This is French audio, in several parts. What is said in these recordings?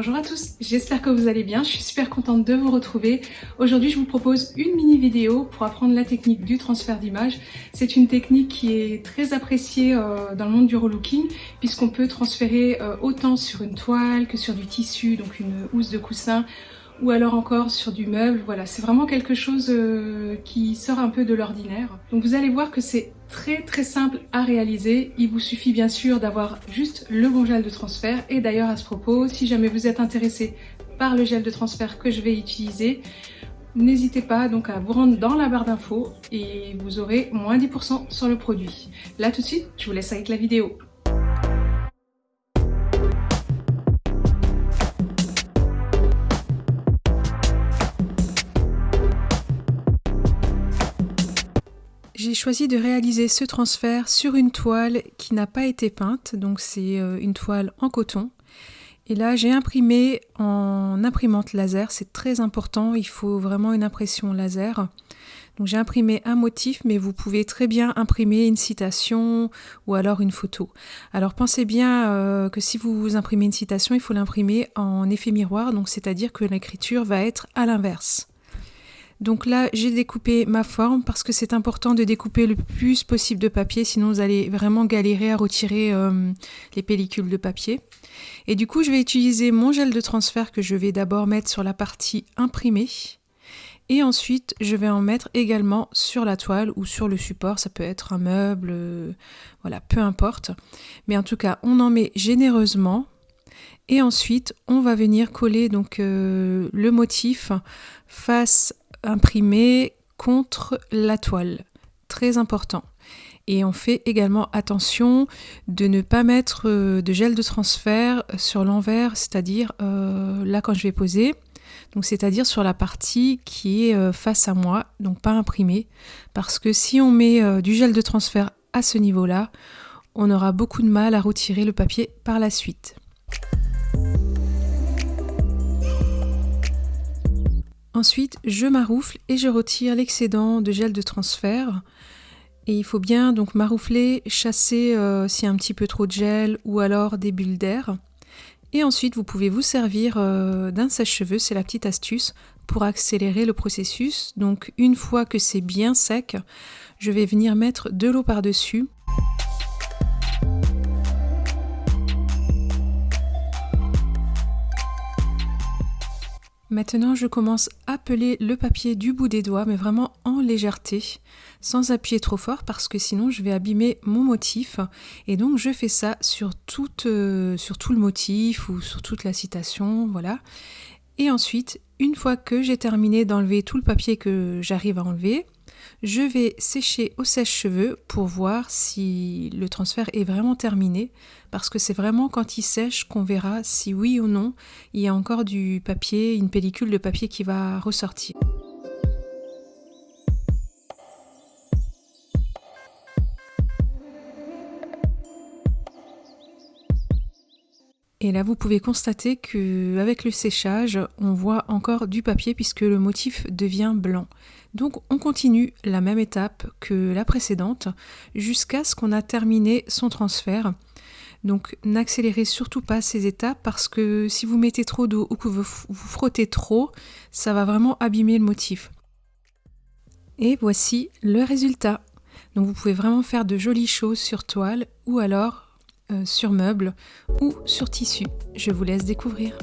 Bonjour à tous, j'espère que vous allez bien, je suis super contente de vous retrouver. Aujourd'hui je vous propose une mini vidéo pour apprendre la technique du transfert d'image. C'est une technique qui est très appréciée dans le monde du relooking puisqu'on peut transférer autant sur une toile que sur du tissu, donc une housse de coussin, ou alors encore sur du meuble. Voilà, c'est vraiment quelque chose qui sort un peu de l'ordinaire. Donc vous allez voir que c'est très simple à réaliser. Il vous suffit bien sûr d'avoir juste le bon gel de transfert. Et d'ailleurs à ce propos, si jamais vous êtes intéressé par le gel de transfert que je vais utiliser, n'hésitez pas donc à vous rendre dans la barre d'infos et vous aurez moins 10% sur le produit. Là tout de suite, je vous laisse avec la vidéo. J'ai choisi de réaliser ce transfert sur une toile qui n'a pas été peinte, donc c'est une toile en coton. Et là j'ai imprimé en imprimante laser, c'est très important, il faut vraiment une impression laser. Donc j'ai imprimé un motif, mais vous pouvez très bien imprimer une citation ou alors une photo. Alors pensez bien que si vous imprimez une citation, il faut l'imprimer en effet miroir, donc c'est-à-dire que l'écriture va être à l'inverse. Donc là, j'ai découpé ma forme parce que c'est important de découper le plus possible de papier, sinon vous allez vraiment galérer à retirer les pellicules de papier. Et du coup, je vais utiliser mon gel de transfert que je vais d'abord mettre sur la partie imprimée. Et ensuite, je vais en mettre également sur la toile ou sur le support, ça peut être un meuble, voilà, peu importe. Mais en tout cas, on en met généreusement. Et ensuite, on va venir coller donc le motif face imprimé contre la toile, très important. Et on fait également attention de ne pas mettre de gel de transfert sur l'envers, c'est-à-dire là quand je vais poser, donc c'est-à-dire sur la partie qui est face à moi, donc pas imprimée, parce que si on met du gel de transfert à ce niveau-là, on aura beaucoup de mal à retirer le papier par la suite. Ensuite, je maroufle et je retire l'excédent de gel de transfert. Et il faut bien donc maroufler, chasser s'il y a un petit peu trop de gel ou alors des bulles d'air. Et ensuite, vous pouvez vous servir d'un sèche-cheveux, c'est la petite astuce, pour accélérer le processus. Donc une fois que c'est bien sec, je vais venir mettre de l'eau par-dessus. Maintenant, je commence à peler le papier du bout des doigts, mais vraiment en légèreté, sans appuyer trop fort parce que sinon je vais abîmer mon motif. Et donc je fais ça sur tout le motif ou sur toute la citation, voilà. Et ensuite, une fois que j'ai terminé d'enlever tout le papier que j'arrive à enlever, je vais sécher au sèche-cheveux pour voir si le transfert est vraiment terminé, parce que c'est vraiment quand il sèche qu'on verra si oui ou non il y a encore du papier, une pellicule de papier qui va ressortir. Et là, vous pouvez constater qu'avec le séchage, on voit encore du papier puisque le motif devient blanc. Donc, on continue la même étape que la précédente jusqu'à ce qu'on a terminé son transfert. Donc, n'accélérez surtout pas ces étapes parce que si vous mettez trop d'eau ou que vous frottez trop, ça va vraiment abîmer le motif. Et voici le résultat. Donc, vous pouvez vraiment faire de jolies choses sur toile ou alors sur meuble ou sur tissu. Je vous laisse découvrir.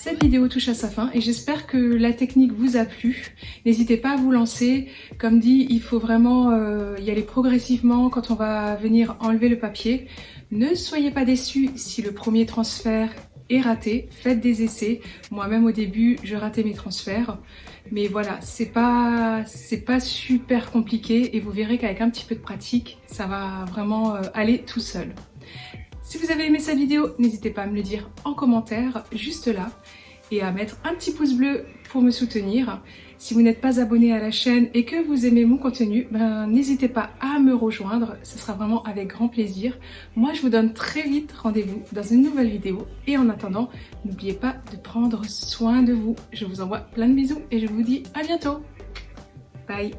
Cette vidéo touche à sa fin et j'espère que la technique vous a plu. N'hésitez pas à vous lancer. Comme dit, il faut vraiment y aller progressivement quand on va venir enlever le papier. Ne soyez pas déçus si le premier transfert est raté. Faites des essais. Moi-même au début, je ratais mes transferts. Mais voilà, c'est pas super compliqué et vous verrez qu'avec un petit peu de pratique, ça va vraiment aller tout seul. Si vous avez aimé cette vidéo, n'hésitez pas à me le dire en commentaire, juste là, et à mettre un petit pouce bleu pour me soutenir. Si vous n'êtes pas abonné à la chaîne et que vous aimez mon contenu, n'hésitez pas à me rejoindre, ce sera vraiment avec grand plaisir. Moi, je vous donne très vite rendez-vous dans une nouvelle vidéo. Et en attendant, n'oubliez pas de prendre soin de vous. Je vous envoie plein de bisous et je vous dis à bientôt. Bye.